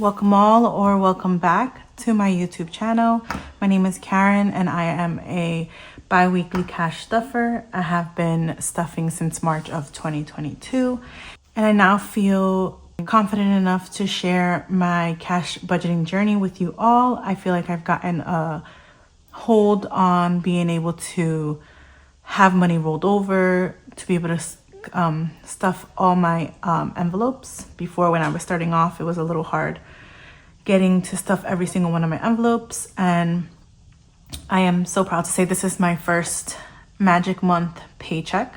Welcome all or welcome back to my YouTube channel. My name is Karen and I am a bi-weekly cash stuffer. I have been stuffing since March of 2022 and I now feel confident enough to share my cash budgeting journey with you all. I feel like I've gotten a hold on being able to have money rolled over, to be able to stuff all my envelopes. Before, when I was starting off, it was a little hard getting to stuff every single one of my envelopes, and I am so proud to say this is my first magic month paycheck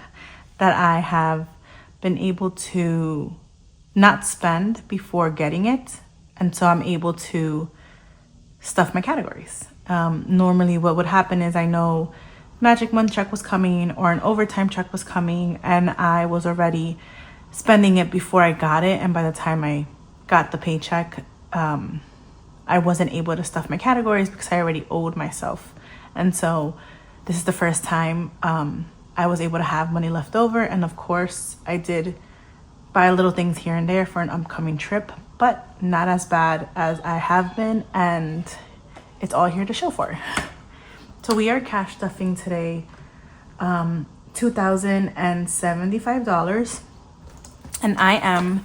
that I have been able to not spend before getting it, and so I'm able to stuff my categories. Normally what would happen is I know magic month check was coming or an overtime check was coming and I was already spending it before I got it, and by the time I got the paycheck I wasn't able to stuff my categories because I already owed myself. And so this is the first time I was able to have money left over, and of course I did buy little things here and there for an upcoming trip, but not as bad as I have been, and it's all here to show for. So we are cash stuffing today $2,075, and I am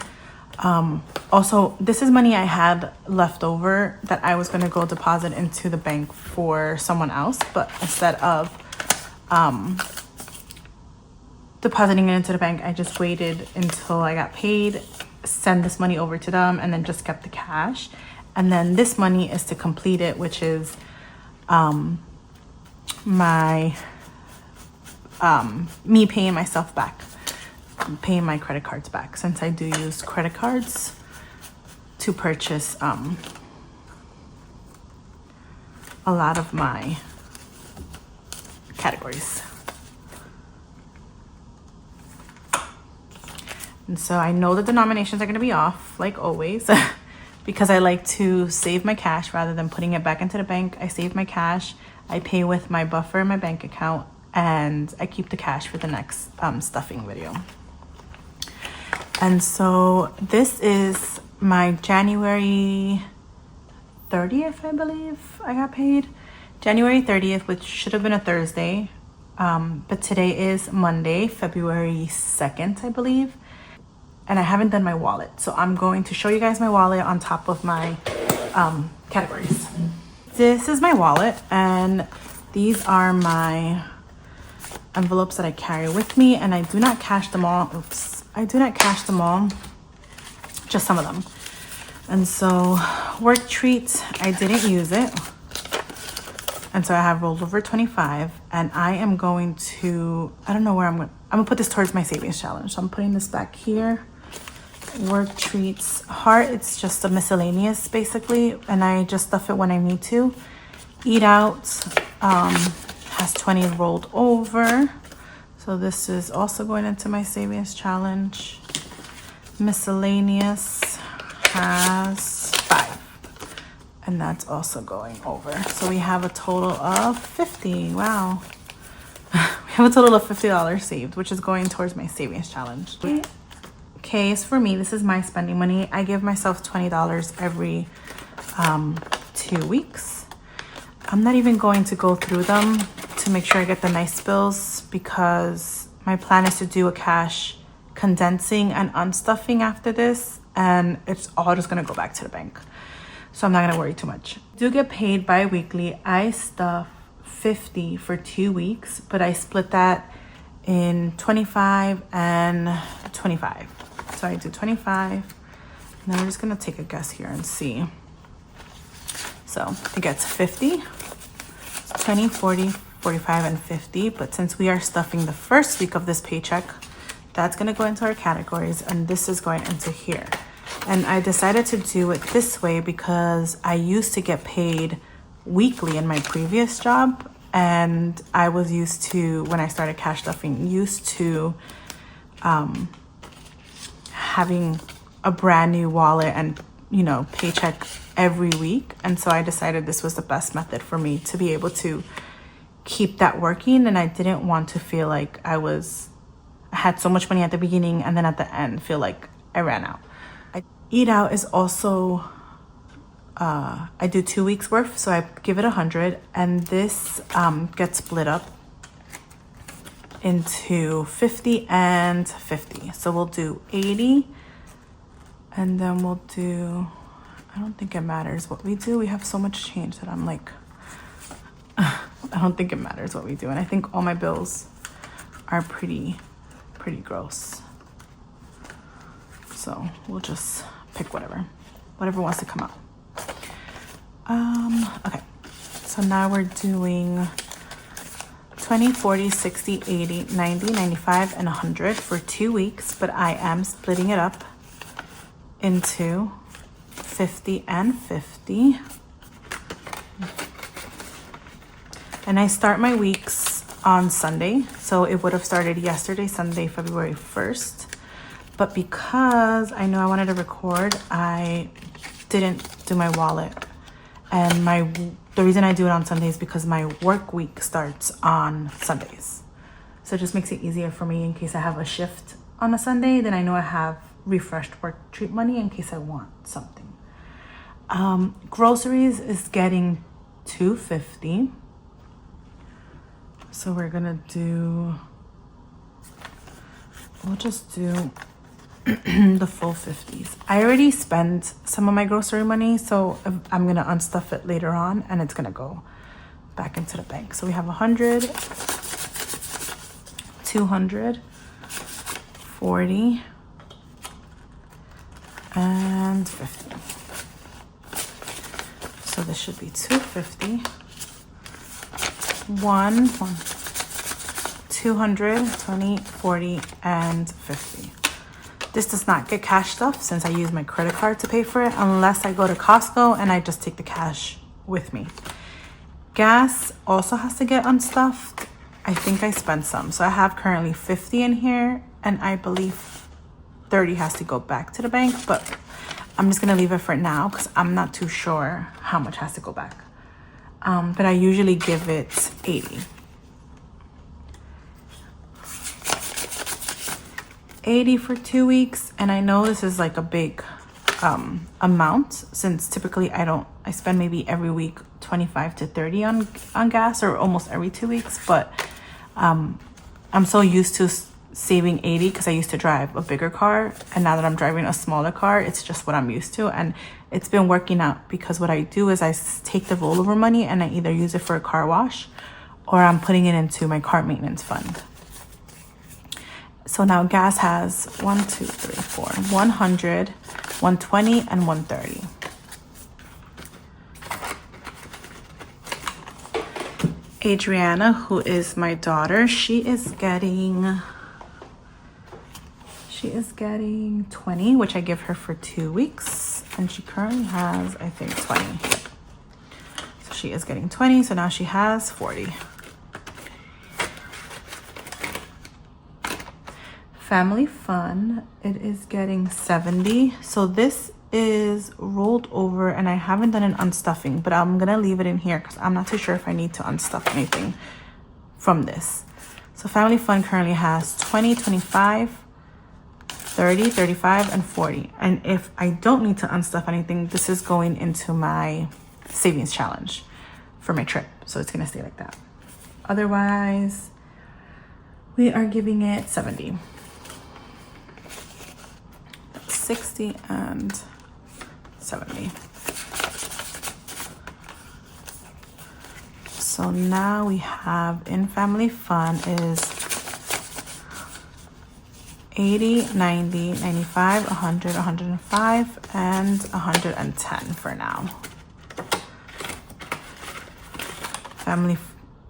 also, this is money I had left over that I was going to go deposit into the bank for someone else, but instead of depositing it into the bank, I just waited until I got paid, send this money over to them, and then just kept the cash. And then this money is to complete it, which is me paying myself back, paying my credit cards back, since I do use credit cards to purchase a lot of my categories. And so I know the denominations are going to be off, like always, because I like to save my cash rather than putting it back into the bank. I save my cash, I pay with my buffer in my bank account, and I keep the cash for the next stuffing video. And so this is my January 30th, I believe I got paid. January 30th, which should have been a Thursday, but today is Monday, February 2nd, I believe. And I haven't done my wallet, so I'm going to show you guys my wallet on top of my categories. This is my wallet, and these are my envelopes that I carry with me, and I do not cash them all. Oops, I do not cash them all, just some of them. And so work treats, I didn't use it, and so I have rolled over 25, and I am going to, I don't know where I'm gonna put this towards my savings challenge. So I'm putting this back here. Work treats, heart, it's just a miscellaneous basically, and I just stuff it when I need to. Eat out has 20 rolled over, so this is also going into my savings challenge. Miscellaneous has 5, and that's also going over, so we have a total of 50. Wow. We have a total of $50 saved, which is going towards my savings challenge. Okay, so for me, this is my spending money. I give myself $20 every 2 weeks. I'm not even going to go through them to make sure I get the nice bills, because my plan is to do a cash condensing and unstuffing after this, and it's all just gonna go back to the bank. So I'm not gonna worry too much. I do get paid bi-weekly. I stuff 50 for 2 weeks, but I split that in 25 and 25. So I do 25, and then we're just gonna take a guess here and see. So it gets 50, 20, 40, 45, and 50. But since we are stuffing the first week of this paycheck, that's gonna go into our categories, and this is going into here. And I decided to do it this way because I used to get paid weekly in my previous job, and I was used to, when I started cash stuffing, used to having a brand new wallet and, you know, paycheck every week. And so I decided this was the best method for me to be able to keep that working, and I didn't want to feel like I had so much money at the beginning and then at the end feel like I ran out. Eat out is also I do 2 weeks worth, so I give it 100, and this gets split up into 50 and 50. So we'll do 80, and then we'll do, I don't think it matters what we do. We have so much change that I'm like, I don't think it matters what we do. And I think all my bills are pretty gross. So we'll just pick whatever wants to come out. Okay, so now we're doing 20, 40, 60, 80, 90, 95, and 100 for 2 weeks, but I am splitting it up into 50 and 50. And I start my weeks on Sunday, so it would have started yesterday, Sunday, February 1st. But because I know I wanted to record, I didn't do my wallet. And the reason I do it on Sundays is because my work week starts on Sundays. So it just makes it easier for me in case I have a shift on a Sunday, then I know I have refreshed work treat money in case I want something. Groceries is getting $2.50. So we're gonna do, we'll just do the full 50s. I already spent some of my grocery money, so I'm gonna unstuff it later on and it's gonna go back into the bank. So we have 100, 200, 40, and 50. So this should be 250. 200, 20, 40, and 50. This does not get cash stuff since I use my credit card to pay for it, unless I go to Costco and I just take the cash with me. Gas also has to get unstuffed. I think I spent some. So I have currently 50 in here, and I believe 30 has to go back to the bank, but I'm just gonna leave it for now because I'm not too sure how much has to go back. But I usually give it 80. 80 for 2 weeks, and I know this is like a big amount since typically I spend maybe every week 25 to 30 on gas, or almost every 2 weeks, but I'm so used to saving 80 because I used to drive a bigger car, and now that I'm driving a smaller car, it's just what I'm used to, and it's been working out because what I do is I take the rollover money and I either use it for a car wash or I'm putting it into my car maintenance fund. So now gas has 1, 2, 3, 4, 100, 120, and 130. Adriana, who is my daughter, she is getting 20, which I give her for 2 weeks, and she currently has, I think, 20. So she is getting 20, so now she has 40. Family Fun, it is getting 70. So this is rolled over, and I haven't done an unstuffing, but I'm gonna leave it in here because I'm not too sure if I need to unstuff anything from this. So Family Fun currently has 20, 25, 30, 35, and 40. And if I don't need to unstuff anything, this is going into my savings challenge for my trip. So it's gonna stay like that. Otherwise, we are giving it 70. 60 and 70. So now we have in Family Fun is 80, 90, 95, 100, 105, and 110 for now.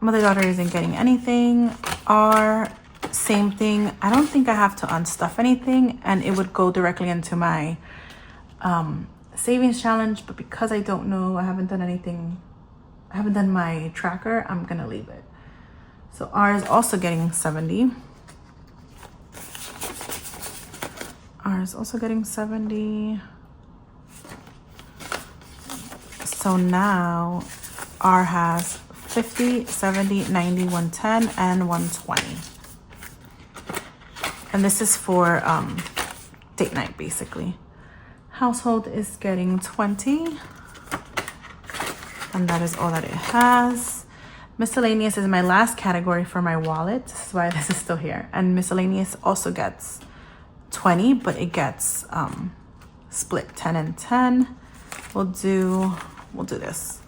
Mother-daughter isn't getting anything. Our same thing. I don't think I have to unstuff anything, and it would go directly into my savings challenge, but because I don't know, I haven't done anything, I haven't done my tracker, I'm gonna leave it. So ours also getting 70. Ours also getting 70. So now R has 50, 70, 90, 110, and 120. And this is for date night, basically. Household is getting 20. And that is all that it has. Miscellaneous is my last category for my wallet. This is why this is still here. And miscellaneous also gets 20, but it gets split 10 and 10. We'll do this.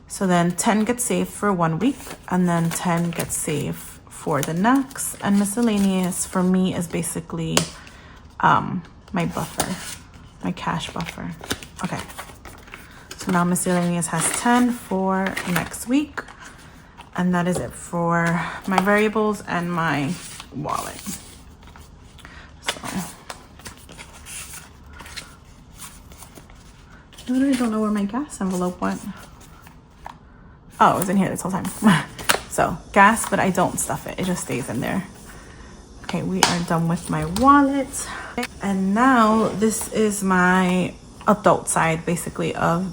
So then 10 gets saved for 1 week, and then 10 gets saved for the next. And miscellaneous for me is basically my buffer, my cash buffer. Okay. So now miscellaneous has 10 for next week. And that is it for my variables and my wallet. So I literally don't know where my gas envelope went. Oh, it was in here this whole time. So gas, but I don't stuff it. It just stays in there. Okay, we are done with my wallet. And now this is my adult side, basically, of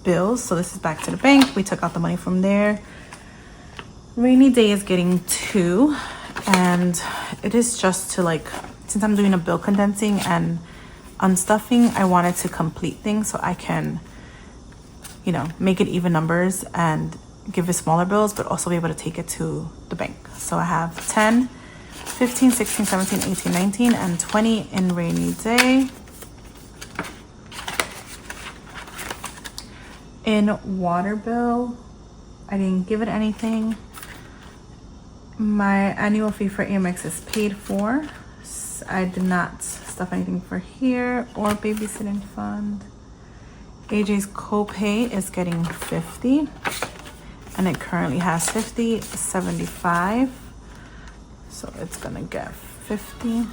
bills. So this is back to the bank. We took out the money from there. Rainy day is getting 2, and it is just to, like, since I'm doing a bill condensing and unstuffing, I wanted to complete things so I can, you know, make it even numbers and give it smaller bills, but also be able to take it to the bank. So I have 10, 15, 16, 17, 18, 19, and 20 in rainy day. In water bill, I didn't give it anything. My annual fee for Amex is paid for. I did not stuff anything for here or babysitting fund. AJ's copay is getting 50, and it currently has 50, 75. So it's gonna get 50.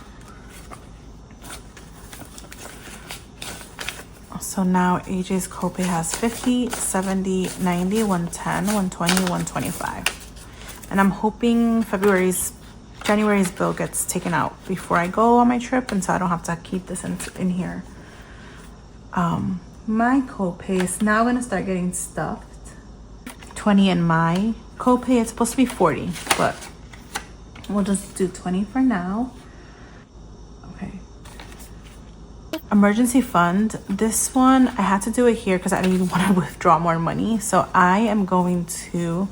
So now AJ's copay has 50, 70, 90, 110, 120, 125. And I'm hoping January's bill gets taken out before I go on my trip, and so I don't have to keep this in here. My copay is now gonna start getting stuffed. 20 in my copay. It's supposed to be 40, but we'll just do 20 for now. Okay. Emergency fund. This one, I had to do it here because I didn't even want to withdraw more money. So I am going to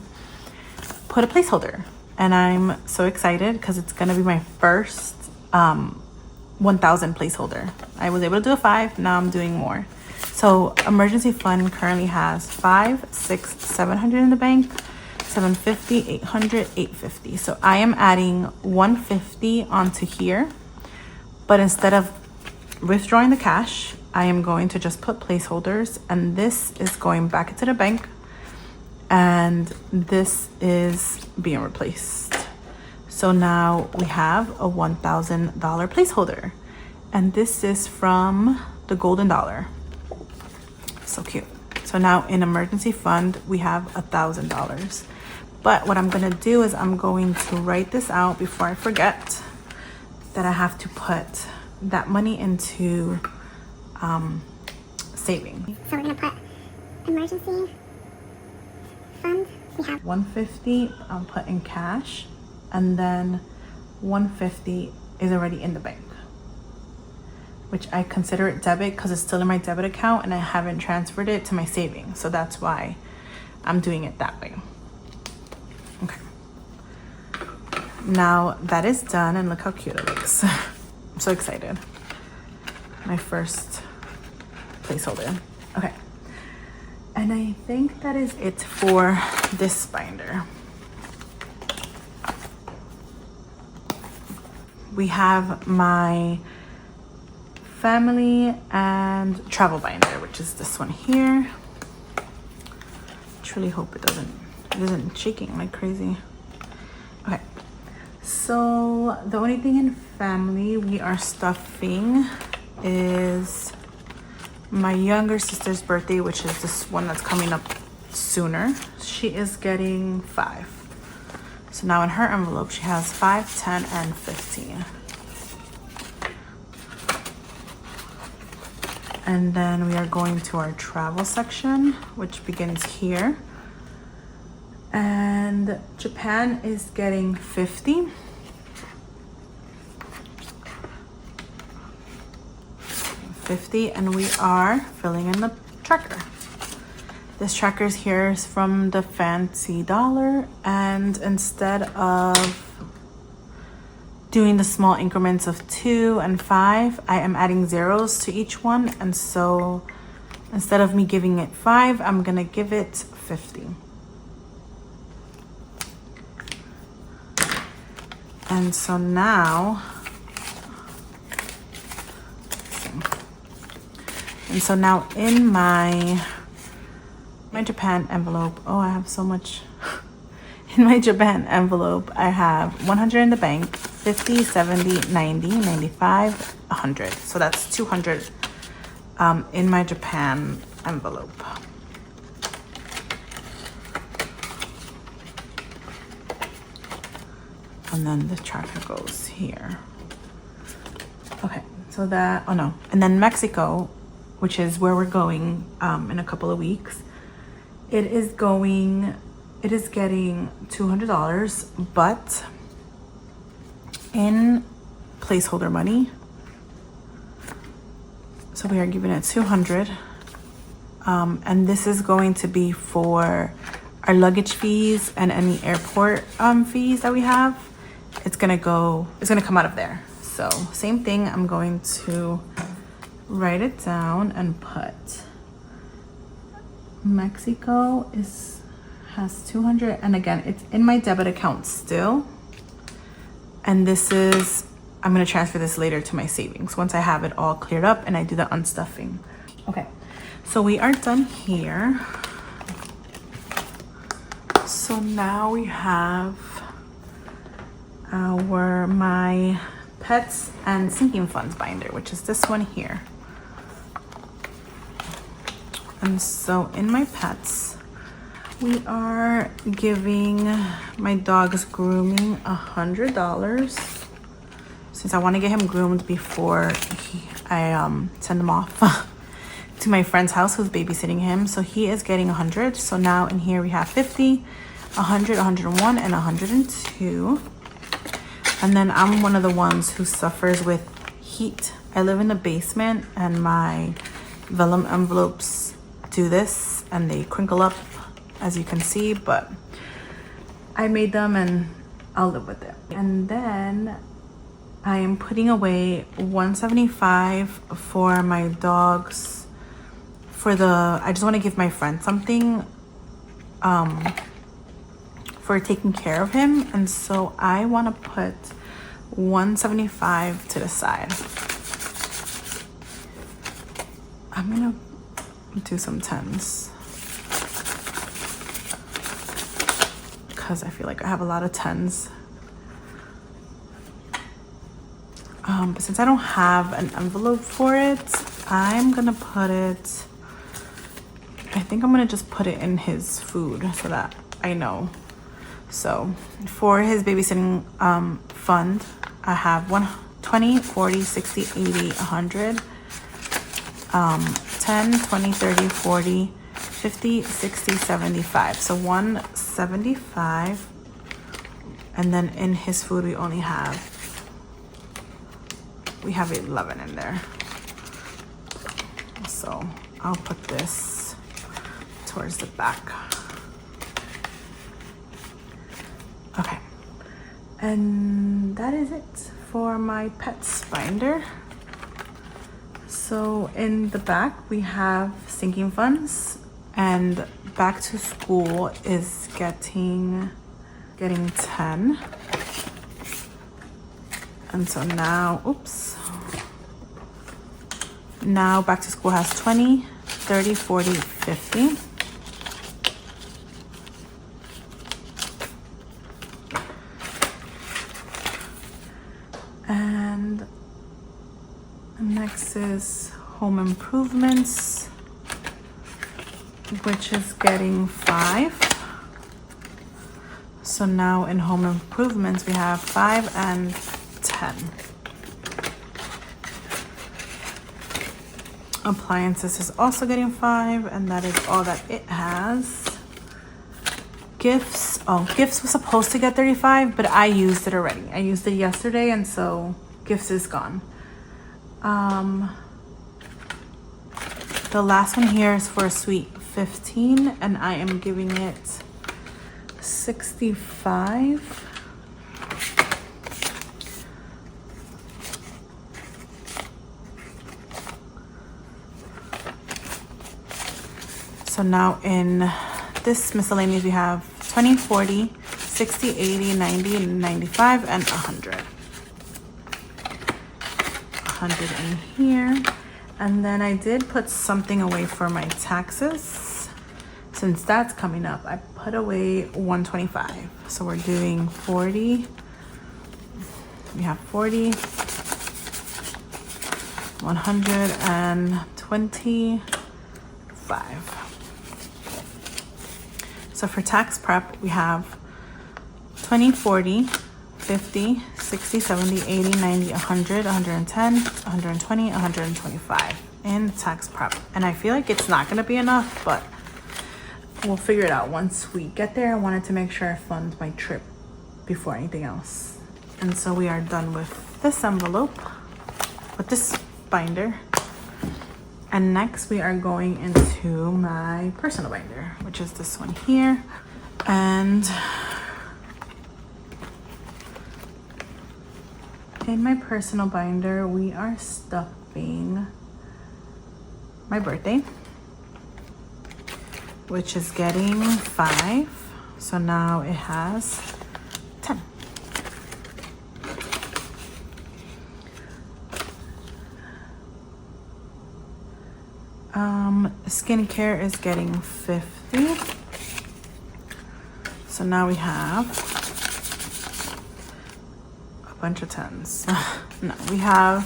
put a placeholder, and I'm so excited because it's gonna be my first 1,000 placeholder. I was able to do a 5, now I'm doing more. So emergency fund currently has 5, 6, 700 in the bank, 750, 800, 850. So I am adding 150 onto here, but instead of withdrawing the cash, I am going to just put placeholders, and this is going back into the bank, and this is being replaced. So now we have a $1,000 placeholder, and this is from the Golden Dollar. So cute. So now in emergency fund, we have $1,000. But what I'm gonna do is I'm going to write this out before I forget that I have to put that money into saving. So we're gonna put emergency fund. We have 150 I'll put in cash, and then 150 is already in the bank, which I consider it debit because it's still in my debit account and I haven't transferred it to my savings. So that's why I'm doing it that way. Okay. Now that is done, and look how cute it looks. I'm so excited. My first placeholder. Okay. And I think that is it for this binder. We have my family and travel binder, which is this one here. Truly hope it isn't shaking like crazy. Okay, so the only thing in family we are stuffing is my younger sister's birthday, which is this one that's coming up sooner. She is getting 5. So now in her envelope, she has 5, 10, and 15. And then we are going to our travel section, which begins here. And Japan is getting 50. And we are filling in the tracker. This tracker's here is from the Fancy Dollar, and instead of doing the small increments of 2 and 5, I am adding zeros to each one. And so instead of me giving it 5, I'm gonna give it 50. And so now, in my Japan envelope, oh, I have so much. In my Japan envelope, I have 100 in the bank, 50, 70, 90, 95, 100. So that's 200 in my Japan envelope. And then the tracker goes here. Okay, so that, oh no. And then Mexico, which is where we're going in a couple of weeks, it is getting $200, but in placeholder money. So we are giving it 200. And this is going to be for our luggage fees and any airport fees that we have. It's gonna come out of there. So same thing, I'm going to write it down and put Mexico has 200, and again, it's in my debit account still. And this is, I'm gonna transfer this later to my savings once I have it all cleared up and I do the unstuffing. Okay, so we are done here. So now we have my pets and sinking funds binder, which is this one here. And so in my pets, we are giving my dog's grooming $100, since I want to get him groomed before I send him off to my friend's house who's babysitting him. So he is getting 100. So now in here we have 50, 100, 101, and 102. And then I'm one of the ones who suffers with heat. I live in the basement and my vellum envelopes do this and they crinkle up, as you can see, but I made them and I'll live with it. And then I am putting away $175 for my dogs I just want to give my friend something for taking care of him, and so I want to put $175 to the side. I'm gonna do some 10s because I feel like I have a lot of 10s. But since I don't have an envelope for it, I'm gonna put it, I think I'm gonna just put it in his food so that I know. So for his babysitting fund, I have 20, 40, 60, 80, 100, 10, 20, 30, 40, 50, 60, 75. So 175. And then in his food, we have 11 in there. So I'll put this towards the back. Okay, and that is it for my pets binder. So in the back we have sinking funds, and back to school is getting 10. And so now, now back to school has 20, 30, 40, 50. And next is home improvements, which is getting 5. So now in home improvements, we have 5 and 10. Appliances is also getting 5, and that is all that it has. Gifts, gifts was supposed to get 35, but I used it already. I used it yesterday, and so gifts is gone. The last one here is for a sweet $15 and I am giving it 65. So now in this miscellaneous we have 20, 40, 60, 80, 90, 95, and 100. 100 in here. And then I did put something away for my taxes. Since that's coming up, I put away 125. So we're doing 40. We have 40, 125. So for tax prep, we have 20, 40, 50, 60, 70, 80, 90, 100, 110, 120, 125 in tax prep. And I feel like it's not going to be enough, but we'll figure it out once we get there. I wanted to make sure I fund my trip before anything else. And so we are done with this envelope, with this binder. And next we are going into my personal binder, which is this one here. And in my personal binder, we are stuffing my birthday, which is getting 5. So now it has 10. Skincare is getting 50. So now we have a bunch of 10s. No, we have,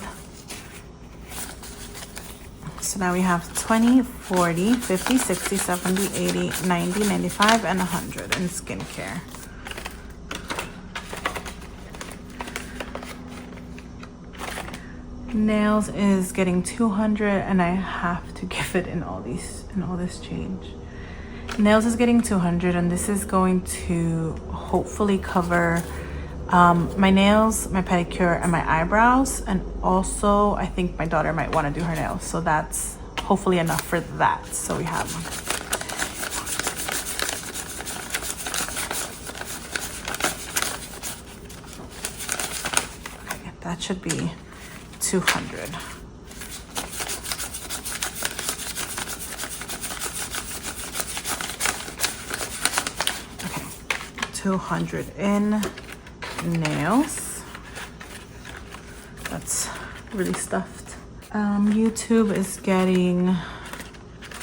so now we have 20, 40, 50, 60, 70, 80, 90, 95, and 100 in skincare. Nails is getting 200 and I have to give it in all this change. Nails is getting 200 and this is going to hopefully cover my nails, my pedicure, and my eyebrows. And also I think my daughter might want to do her nails, so that's hopefully enough for that. So we have okay, that should be 200. Okay, 200 in nails. That's really stuffed. YouTube is getting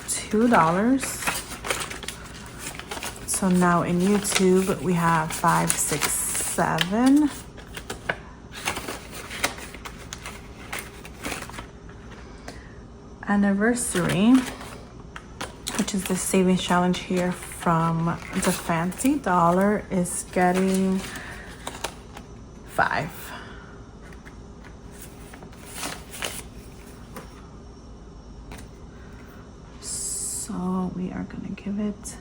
$2. So now in YouTube we have 5, 6, 7. Anniversary, which is the savings challenge here from the Fancy Dollar, is getting 5. So we are gonna give it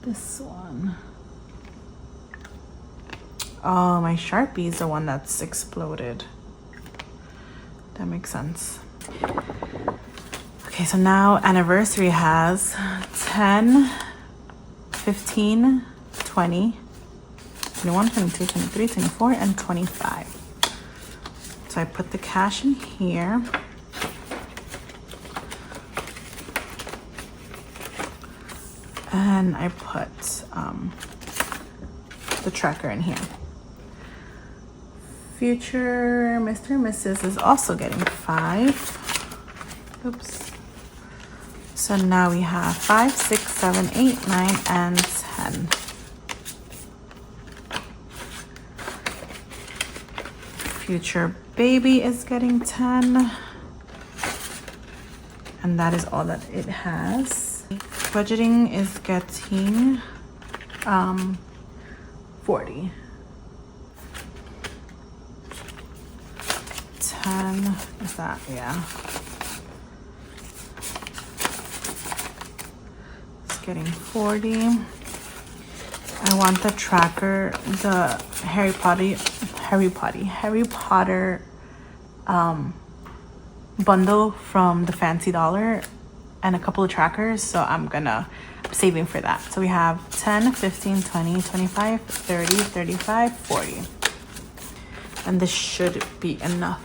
this one. Oh, my Sharpie is the one that's exploded. That makes sense. Okay, so now Anniversary has 10, 15, 20, 21, 22, 23, 24, and 25. So I put the cash in here. And I put the tracker in here. Future Mr. and Mrs. is also getting 5. Oops. So now we have 5, 6, 7, 8, 9, and 10. Future Baby is getting 10. And that is all that it has. Budgeting is getting 40. 10 is that, yeah. It's getting 40. I want the tracker, the Harry Potter bundle from the Fancy Dollar. and a couple of trackers, so I'm saving for that. So we have 10, 15, 20, 25, 30, 35, 40. And this should be enough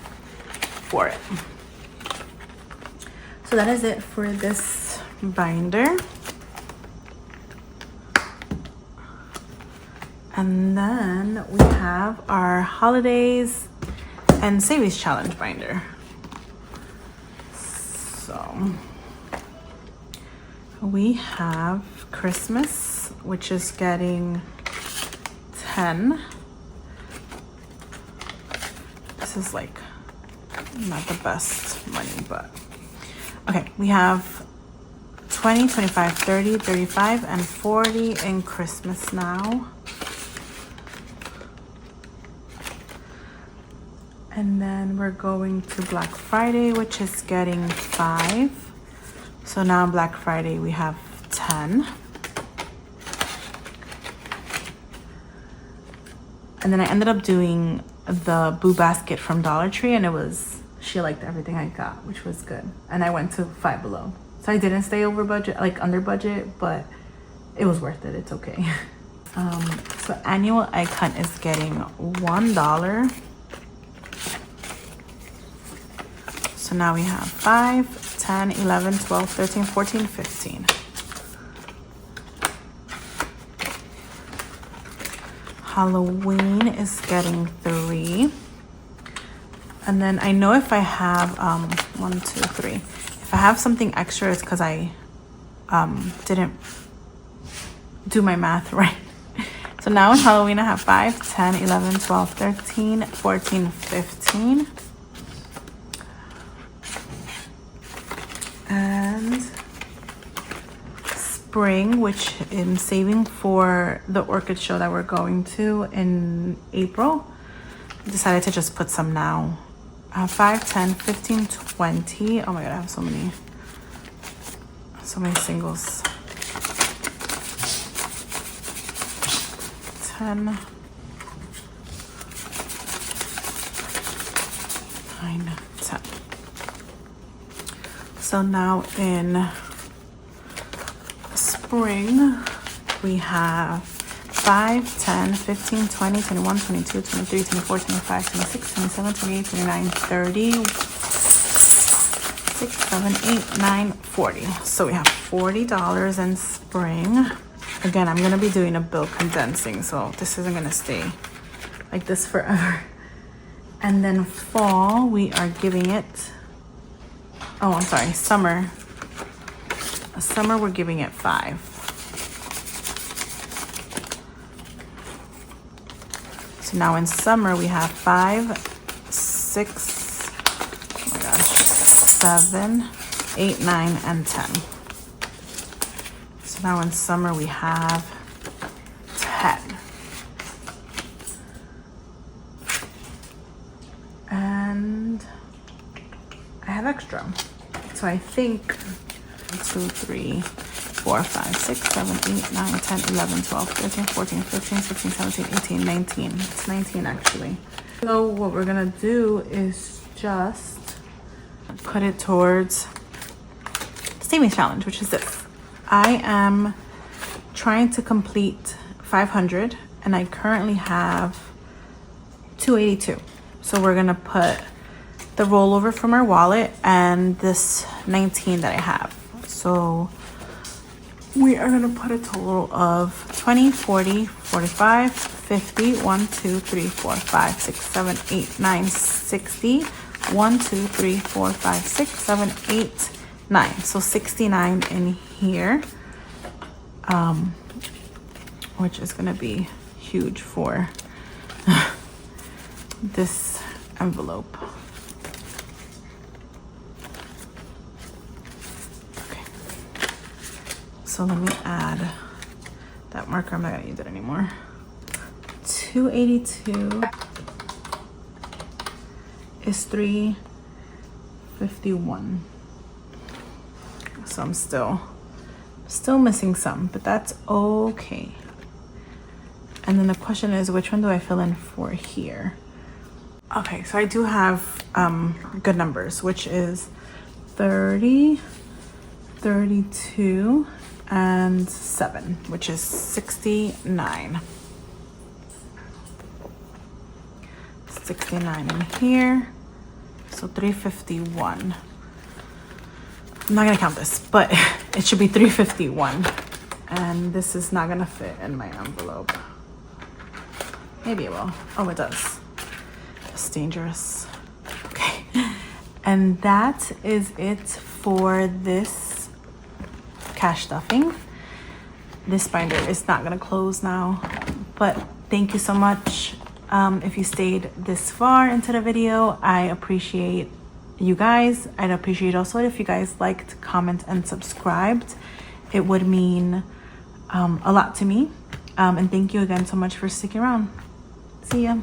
for it. So that is it for this binder. And then we have our holidays and savings challenge binder. So we have Christmas, which is getting 10. This is like not the best money, but okay. We have 20, 25, 30, 35, and 40 in Christmas now. And then we're going to Black Friday, which is getting 5. So now Black Friday, we have 10. And then I ended up doing the Boo Basket from Dollar Tree, and she liked everything I got, which was good. And I went to Five Below. So I didn't stay over budget, like under budget, but it was worth it. It's okay. So annual egg hunt is getting $1. So now we have 5, 10, 11, 12, 13, 14, 15. Halloween is getting 3. And then I know if I have 1, 2, 3. If I have something extra, it's because I didn't do my math right. So now in Halloween I have 5, 10, 11, 12, 13, 14, 15. And spring, which I'm saving for the orchid show that we're going to in April. Decided to just put some now. 5, 10, 15, 20. Oh my god, I have so many singles. 10, 9, 10. So now in spring, we have 5, 10, 15, 20, 21, 22, 23, 24, 25, 26, 27, 28, 29, 30, 6, 7, 8, 9, 40. So we have $40 in spring. Again, I'm gonna be doing a bill condensing, so this isn't gonna stay like this forever. And then fall, we are giving it, oh, I'm sorry, summer. Summer, we're giving it 5. So now in summer, we have 5, 6, oh my gosh, 7, 8, 9, and 10. So now in summer, we have 10. And I have extra. So I think 2, 3, 4, 5, 6, 7, 8, 9, 10, 11, 12, 13, 14, 15, 16, 17, 18, 19. It's 19 actually. So what we're gonna do is just put it towards the savings challenge, which is this. I am trying to complete 500 and I currently have 282. So we're gonna put the rollover from our wallet and this 19 that I have. So we are gonna put a total of 20, 40, 45, 50, 1, 2, 3, 4, 5, 6, 7, 8, 9, 60, 1, 2, 3, 4, 5, 6, 7, 8, 9. So 69 in here, which is gonna be huge for this envelope. Okay, so let me add that marker. I'm not gonna use it anymore. 282 is 351. So I'm still missing some, but that's okay. And then the question is, which one do I fill in for here? Okay, so I do have good numbers, which is 30, 32 and 7, which is 69. 69 in here, so 351. I'm not gonna count this, but it should be 351. And this is not gonna fit in my envelope. Maybe it will. Oh, it does. That's dangerous. Okay. And that is it for this cash stuffing. This binder is not gonna close now, but thank you so much. If you stayed this far into the video, I appreciate you guys. I'd appreciate also if you guys liked, comment, and subscribed. It would mean a lot to me. And thank you again so much for sticking around. See ya.